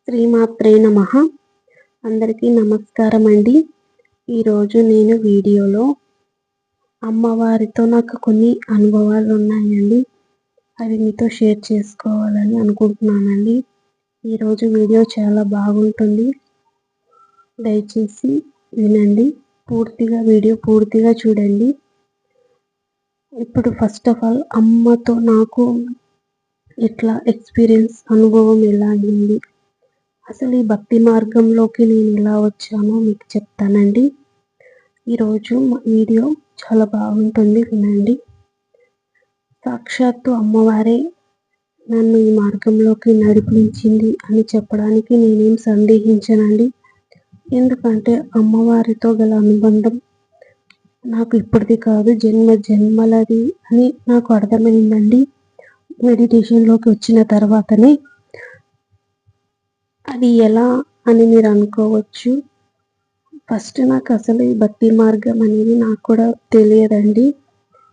శ్రీమాత్రే నమః. అందరికీ నమస్కారం అండి. ఈరోజు నేను వీడియోలో అమ్మవారితో నాకు కొన్ని అనుభవాలు ఉన్నాయండి. అవి మీతో షేర్ చేసుకోవాలని అనుకుంటున్నానండి. ఈరోజు వీడియో చాలా బాగుంటుంది, దయచేసి వినండి. వీడియో పూర్తిగా చూడండి. ఇప్పుడు ఫస్ట్ ఆఫ్ ఆల్ అమ్మతో నాకు ఇట్లా అనుభవం ఎలా అయింది, అసలు ఈ భక్తి మార్గంలోకి నేను ఎలా వచ్చానో మీకు చెప్తానండి. ఈరోజు వీడియో చాలా బాగుంటుంది, వినండి. సాక్షాత్తు అమ్మవారే నన్ను ఈ మార్గంలోకి నడిపించింది అని చెప్పడానికి నేనేం సందేహించనండి. ఎందుకంటే అమ్మవారితో గల అనుబంధం నాకు ఇప్పటిది కాదు, జన్మ జన్మలది అని నాకు అర్థమైందండి. మెడిటేషన్లోకి వచ్చిన తర్వాతనే. అది ఎలా అని మీరు అనుకోవచ్చు. ఫస్ట్ నాకు అసలు ఈ భక్తి మార్గం అనేది నాకు కూడా తెలియదండి.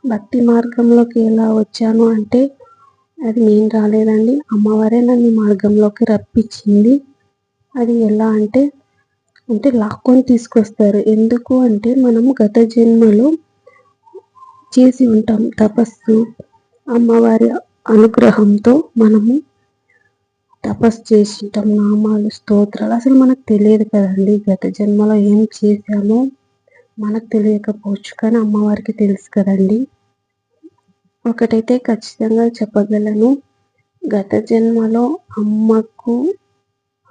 భక్తి మార్గంలోకి ఎలా వచ్చాను అంటే అది నేను రాలేదండి, అమ్మవారే నన్ను ఈ మార్గంలోకి రప్పించింది. అది ఎలా అంటే లాక్కొని తీసుకొస్తారు. ఎందుకు అంటే మనము గత జన్మలో చేసి ఉంటాం తపస్సు. అమ్మవారి అనుగ్రహంతో మనము తపస్సు చేసింటాం, నామాలు, స్తోత్రాలు. అసలు మనకు తెలియదు కదండి గత జన్మలో ఏం చేశామో మనకు తెలియకపోవచ్చు, కానీ అమ్మవారికి తెలుసు కదండి. ఒకటైతే ఖచ్చితంగా చెప్పగలను, గత జన్మలో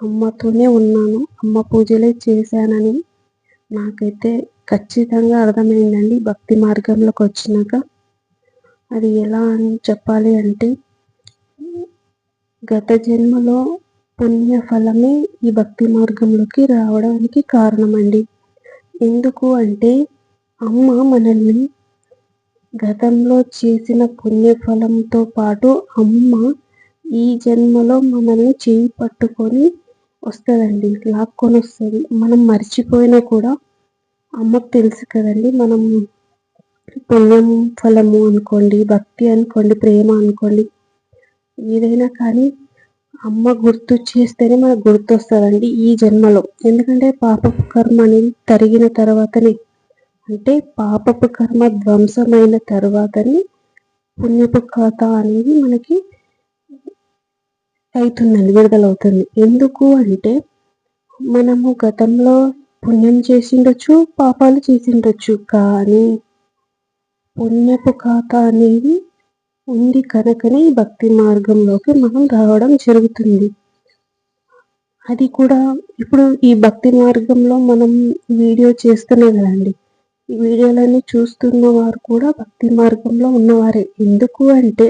అమ్మతోనే ఉన్నాను, అమ్మ పూజలే చేశానని నాకైతే ఖచ్చితంగా అర్థమైందండి భక్తి మార్గంలోకి వచ్చినాక. అది ఎలా అని చెప్పాలి అంటే గత జన్మలో పుణ్యఫలమే ఈ భక్తి మార్గంలోకి రావడానికి కారణమండి. ఎందుకు అంటే అమ్మ మనల్ని గతంలో చేసిన పుణ్యఫలంతో పాటు అమ్మ ఈ జన్మలో మనల్ని చేయి పట్టుకొని వస్తుందండి, లాక్కొని వస్తుంది. మనం మర్చిపోయినా కూడా అమ్మకు తెలుసు కదండి. మనం పుణ్యం ఫలము అనుకోండి, భక్తి అనుకోండి, ప్రేమ అనుకోండి, ఏదైనా కానీ అమ్మ గుర్తు చేస్తేనే మనకు గుర్తొస్తుందండి ఈ జన్మలో. ఎందుకంటే పాపపు కర్మ అనేది తరిగిన తర్వాతనే, అంటే పాపపు కర్మ ధ్వంసమైన తర్వాతనే పుణ్యపు ఖాతా అనేది మనకి అవుతుందండి, విడుదలవుతుంది. ఎందుకు అంటే మనము గతంలో పుణ్యం చేసిండొచ్చు, పాపాలు చేసిండొచ్చు, కానీ పుణ్యపు ఖాతా అనేది ఉంది కనుకనే ఈ భక్తి మార్గంలోకి మనం రావడం జరుగుతుంది. అది కూడా ఇప్పుడు ఈ భక్తి మార్గంలో మనం వీడియో చేస్తున్నాం కదండి, ఈ వీడియోలన్నీ చూస్తున్న వారు కూడా భక్తి మార్గంలో ఉన్నవారే. ఎందుకు అంటే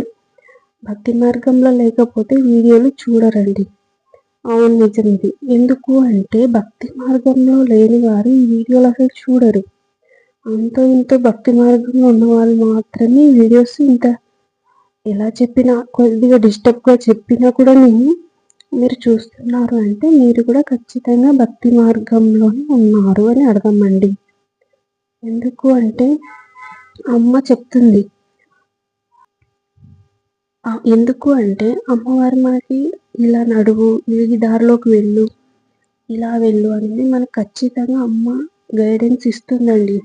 భక్తి మార్గంలో లేకపోతే వీడియోలు చూడరండి. అవును, నిజం ఇది. ఎందుకు అంటే భక్తి మార్గంలో లేని వారు ఈ వీడియోలు అసలు చూడరు. అంతో ఇంతో భక్తి మార్గంలో ఉన్న వాళ్ళు మాత్రమే వీడియోస్ ఇంత ఎలా చెప్పినా, కొద్దిగా డిస్టర్బ్గా చెప్పినా కూడా మీరు చూస్తున్నారు అంటే మీరు కూడా ఖచ్చితంగా భక్తి మార్గంలోనే ఉన్నారు అని అర్థం అండి. ఎందుకు అంటే అమ్మ చెప్తుంది, ఎందుకు అంటే అమ్మవారు మనకి ఇలా నడువు, ఈ దారిలోకి వెళ్ళు, ఇలా వెళ్ళు అనేది మనకు ఖచ్చితంగా అమ్మ గైడెన్స్ ఇస్తుందండి.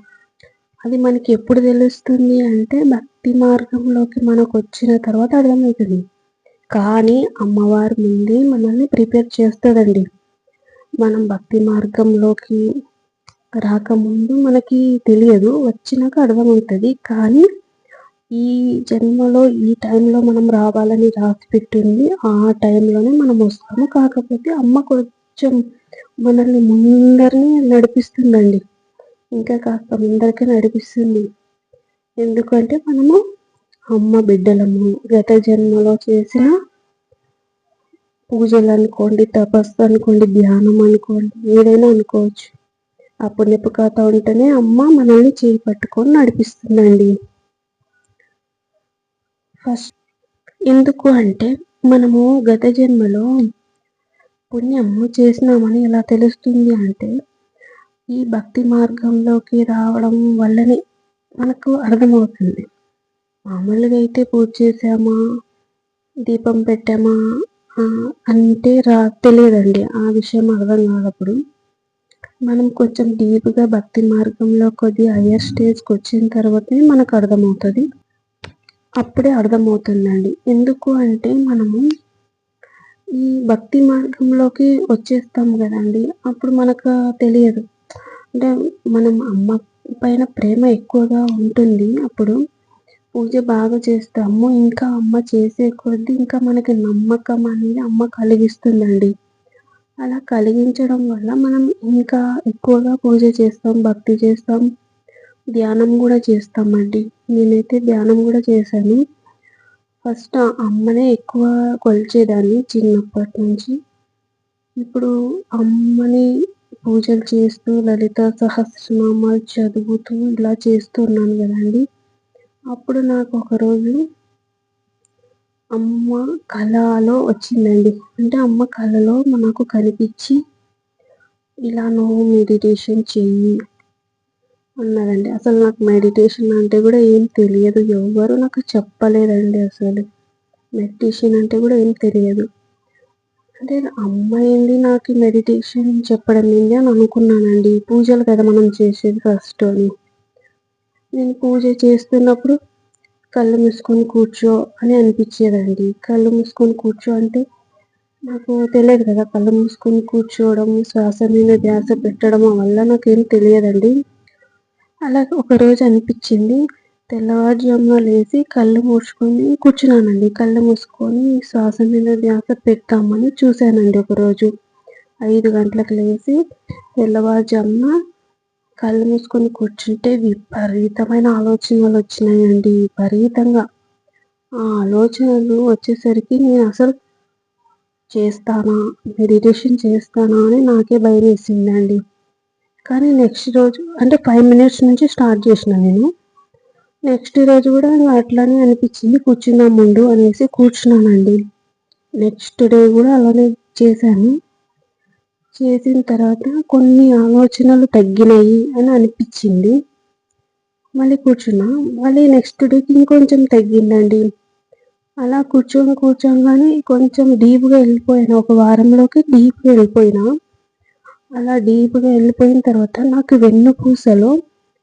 అది మనకి ఎప్పుడు తెలుస్తుంది అంటే భక్తి మార్గంలోకి మనకు వచ్చిన తర్వాత అర్థమవుతుంది. కానీ అమ్మవారి ముందే మనల్ని ప్రిపేర్ చేస్తుందండి. మనం భక్తి మార్గంలోకి రాకముందు మనకి తెలియదు, వచ్చినాక అర్థమవుతుంది. కానీ ఈ జన్మలో ఈ టైంలో మనం రావాలని రాసి పెట్టింది, ఆ టైంలోనే మనం వస్తాము. కాకపోతే అమ్మ కొంచెం మనల్ని ముందరనే నడిపిస్తుందండి, ఇంకా కాస్త ముందరకే నడిపిస్తుంది. ఎందుకంటే మనము అమ్మ బిడ్డలము, గత జన్మలో చేసిన పూజలు అనుకోండి, తపస్సు అనుకోండి, ధ్యానం అనుకోండి, ఏదైనా అనుకోవచ్చు. ఆ పుణ్యపు కథ ఉంటేనే అమ్మ మనల్ని చేయి పట్టుకొని నడిపిస్తుందండి. ఫస్ట్ ఎందుకు అంటే మనము గత జన్మలో పుణ్యము చేసినామని ఎలా తెలుస్తుంది అంటే ఈ భక్తి మార్గంలోకి రావడం వల్లనే మనకు అర్థమవుతుంది. మామూలుగా అయితే పూజ చేసామా, దీపం పెట్టామా, అంటే తెలియదండి. ఆ విషయం అర్థం కానప్పుడు మనం కొంచెం డీప్‌గా భక్తి మార్గంలో కొద్దిగా హైయర్ స్టేజ్‌కొచ్చిన తర్వాతనే మనకు అర్థమవుతది. అప్పుడే అర్థమవుతుందండి. ఎందుకు అంటే మనము ఈ భక్తి మార్గంలోకి వచ్చేస్తాం గదండీ! అప్పుడు మనకు తెలియదు. అంటే మనం అమ్మ పైన ప్రేమ ఎక్కువగా ఉంటుంది. అప్పుడు పూజ బాగా చేస్తాము. ఇంకా అమ్మ చేసే కొద్దీ ఇంకా మనకి నమ్మకం అనేది అమ్మ కలిగిస్తుందండి. అలా కలిగించడం వల్ల మనం ఇంకా ఎక్కువగా పూజ చేస్తాం, భక్తి చేస్తాం, ధ్యానం గూడా చేస్తామండి. నేనైతే ధ్యానం గూడా చేశాను. ఫస్ట్ అమ్మనే ఎక్కువ కొలిచేదాన్ని చిన్నప్పటి నుంచి. ఇప్పుడు అమ్మని పూజలు చేస్తూ, లలిత సహస్రనామాలు చదువుతూ ఇలా చేస్తూ ఉన్నాను గదండీ! అప్పుడు నాకు ఒకరోజు అమ్మ కలలో వచ్చిందండి. అంటే అమ్మ కలలో నాకు కనిపిచ్చి, ఇలా నువ్వు మెడిటేషన్ చెయ్యి అన్నదండి. అసలు నాకు మెడిటేషన్ అంటే గూడా ఏం తెలియదు. ఎవ్వరు నాకు చెప్పలేదండి అసలు. మెడిటేషన్ అంటే గూడా ఏం తెలియదు. అంటే అమ్మ ఏంది నాకు మెడిటేషన్ చెప్పడం ఏంది అని అనుకున్నానండి. పూజలు కదా మనం చేసేది ఫస్ట్ అని. నేను పూజ చేస్తున్నప్పుడు కళ్ళు మూసుకొని కూర్చో అని అనిపిచ్చేదండి. కళ్ళు మూసుకొని కూర్చో అంటే నాకు తెలియదు కదా! కళ్ళు మూసుకొని కూర్చోవడం, శ్వాస మీద ధ్యాస పెట్టడం వల్ల నాకేం తెలియదండి. అలా ఒకరోజు అనిపిచ్చింది. తెల్లవారుజామున లేసి కళ్ళు మూసుకొని కూర్చున్నానండి. కళ్ళు మూసుకొని శ్వాస మీద ధ్యాస పెడదామని చూశానండి ఒకరోజు. 5 గంటలకు లేసి తెల్లవారుజామున కళ్ళు మూసుకొని కూర్చుంటే విపరీతమైన ఆలోచనలొచ్చినాయండి. విపరీతంగా. ఆ ఆలోచనలు వచ్చేసరికి నేనసలు చేస్తానా? మెడిటేషన్ చేస్తానా? అని నాకే భయమేసిందండి. కానీ నెక్స్ట్ రోజు అంటే 5 మినిట్స్ నుంచి స్టార్ట్ చేసినా నేను. నెక్స్ట్ రోజు గూడా అట్లనే అనిపిచ్చింది. కూర్చుందాం ఉండు అనేసి కూర్చున్నానండి. నెక్స్ట్ డే గూడా అలానే చేశాను. చేసిన తర్వాత కొన్ని ఆలోచనలు తగ్గినయి అని అనిపిచ్చింది. మళ్ళీ కూర్చున్నా. మళ్ళీ నెక్స్ట్ డేకి ఇంకొంచెం తగ్గిందండి. అలా కూర్చోంగానే కొంచెం డీప్‌గా ఎళ్ళిపోయాను. ఒక వారంలోకి డీప్‌గా ఎళ్ళిపోయినా. అలా డీప్‌గా ఎళ్ళిపోయిన తర్వాత నాకు వెన్నుపూసలో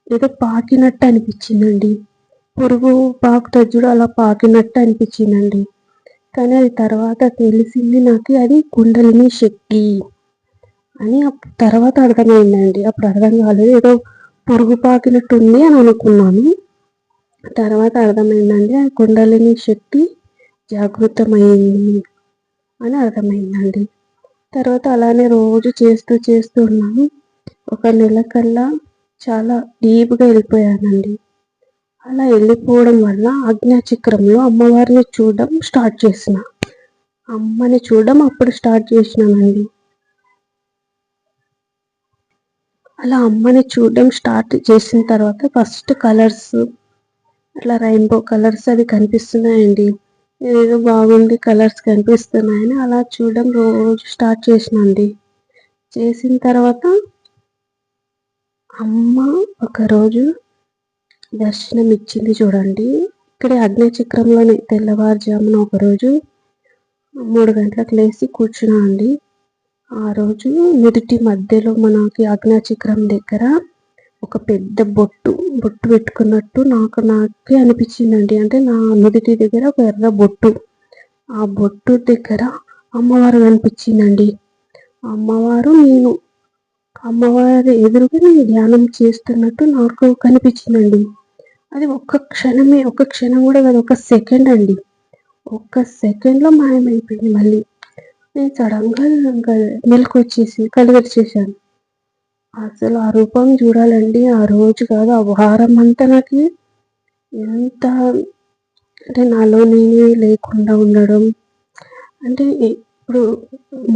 ఏదో పాకినట్టు అనిపిచ్చిందండి. పురుగు పాకుతది చూడు అలా పాకినట్టు అనిపిచ్చిందండి. కానీ అది తర్వాత తెలిసింది నాకి అది కుండలిని శక్తి అని తర్వాత అర్థమైందండి. అప్పుడు అర్థం కాలేదు. ఏదో పురుగు పాకినట్టుంది అని అనుకున్నాను. తర్వాత అర్థమైందండి. ఆ కుండలిని శక్తి జాగృతమైంది అని అర్థమైందండి. తర్వాత అలానే రోజు చేస్తూ ఉన్నాను. ఒక నెల కల్లా చాలా డీప్‌గా ఎళ్ళిపోయానండి. అలా ఎళ్ళిపోవడం వల్ల ఆజ్ఞాచక్రంలో అమ్మవారిని చూడడం స్టార్ట్ చేసిన. అమ్మని చూడడం అప్పుడు స్టార్ట్ చేసినానండి. అలా అమ్మని చూడడం స్టార్ట్ చేసిన తర్వాత ఫస్ట్ కలర్స్ అట్లా రెయిన్‌బో కలర్స్ అవి కనిపిస్తున్నాయండి. ఇదేదో బాగుంది కలర్స్ కనిపిస్తున్నాయని అలా చూడడం రోజు స్టార్ట్ చేసినా అండి. చేసిన తర్వాత అమ్మ ఒకరోజు దర్శనమిచ్చింది చూడండి. ఇక్కడే ఆజ్ఞాచక్రంలోనే తెల్లవారుజామున ఒకరోజు 3 గంటలకు లేసి కూర్చున్నా అండి. ఆ రోజు నుదిటి మధ్యలో మనకి ఆజ్ఞాచక్రం దగ్గర ఒక పెద్ద బొట్టు పెట్టుకున్నట్టు నాకే అనిపిచ్చిందండి. అంటే నా నుదిటి దగ్గర ఒక ఎర్ర బొట్టు. ఆ బొట్టు దగ్గర అమ్మవారు కనిపిచ్చిందండి. అమ్మవారు నేను అమ్మవారి ఎదురుగా నేను ధ్యానం చేస్తున్నట్టు నాకు కనిపిచ్చిందండి. అది ఒక్క క్షణం గూడా కాదు. ఒక సెకండ్ అండి. ఒక్క సెకండ్‌లో మాయమైపోయింది మళ్ళీ. నేను సడెన్‌గా ఇంకా మెలుకువొచ్చేసి కళ్ళు తెరిచేశాను. అసలు ఆ రూపం చూడాలండి. ఆ రోజు కాదు, ఆ వారమంతా నాకి ఎంత అంటే నాలో నేనే లేకుండా ఉండడం. అంటే ఇప్పుడు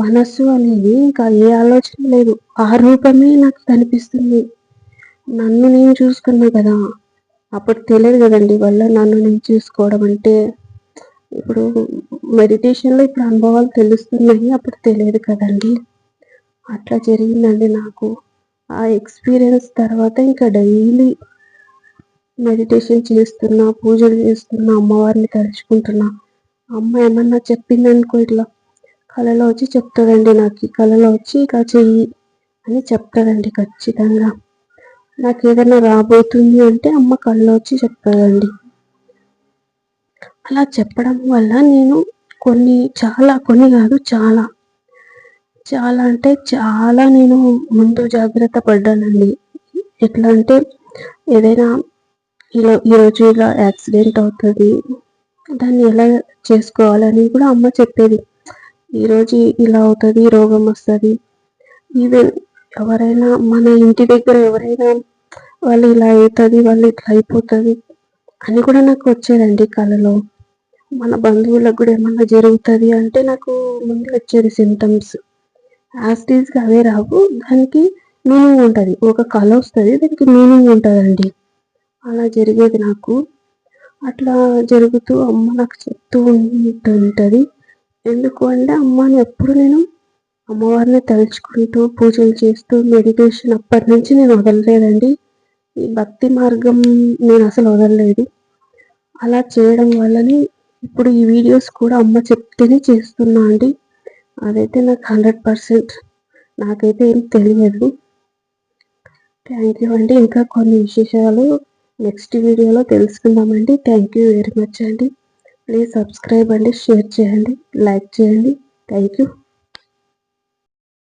మనస్సు అనేది ఇంకా ఏ ఆలోచన లేదు. ఆ రూపమే నాకు కనిపిస్తుంది. నన్ను నేను చూసుకున్నా కదా! అప్పుడు తెలియదు గదండీ! నన్ను నేను చూసుకోవడం అంటే. ఇప్పుడు మెడిటేషన్‌లో ఇప్పుడు అనుభవాలు తెలుస్తున్నాయి. అప్పుడు తెలియదు కదండీ! అట్లా జరిగిందండి నాకు. ఆ ఎక్స్‌పీరియన్స్ తర్వాత ఇంకా డైలీ మెడిటేషన్ చేస్తున్నా, పూజలు చేస్తున్నా, అమ్మవారిని తలుచుకుంటున్నా. అమ్మ ఏమన్నా చెప్పిందనుకో ఇట్లా కలలో వచ్చి చెప్తుందండి, నాకు ఈ కలలో వచ్చి ఇలా చెయ్యి అని చెప్తుందండి ఖచ్చితంగా. నాకు ఏదైనా రాబోతుంది అంటే అమ్మ కలలో వచ్చి చెప్తుందండి. అలా చెప్పడం వల్ల నేను కొన్ని కాదు చాలా అంటే చాలా నేను ముందు జాగ్రత్త పడ్డానండి. ఎట్లా అంటే ఏదైనా ఈరోజు ఇలా యాక్సిడెంట్ అవుతుంది, దాన్ని ఎలా చేసుకోవాలని కూడా అమ్మ చెప్పేది. ఈరోజు ఇలా అవుతుంది, రోగం వస్తుంది, ఈవెన్ ఎవరైనా మన ఇంటి దగ్గర ఎవరైనా వాళ్ళు ఇలా అవుతుంది, వాళ్ళు ఇట్లా అయిపోతుంది అని కూడా నాకు వచ్చేదండి కలలో. మన బంధువులకు కూడా ఏమన్నా జరుగుతుంది అంటే నాకు ముందు వచ్చేది సింటమ్స్. యాస్టీస్గా అవే రావు, దానికి మీనింగ్ ఉంటుంది. ఒక కళ వస్తుంది, దానికి మీనింగ్ ఉంటుందండి. అలా జరిగేది నాకు. అట్లా జరుగుతూ అమ్మ నాకు చెప్తూ ఉంటుంటుంది. ఎందుకు అంటే అమ్మని ఎప్పుడు నేను అమ్మవారిని తలుచుకుంటూ పూజలు చేస్తూ మెడిటేషన్ అప్పటి నుంచి నేను వదలలేదండి. ఈ భక్తి మార్గం నేను అసలు వదలలేదు. అలా చేయడం వల్లనే ఇప్పుడు ఈ వీడియోస్ కూడా అమ్మ చెప్తేనే చేస్తున్నా అండి. అదైతే నాకు 100%. నాకైతే ఏం తెలియదు. థ్యాంక్ యూ అండి. ఇంకా కొన్ని విశేషాలు నెక్స్ట్ వీడియోలో తెలుసుకుందామండి. థ్యాంక్ యూ వెరీ మచ్ అండి. ప్లీజ్ సబ్స్క్రైబ్ అండి, షేర్ చేయండి, లైక్ చేయండి. Thank you.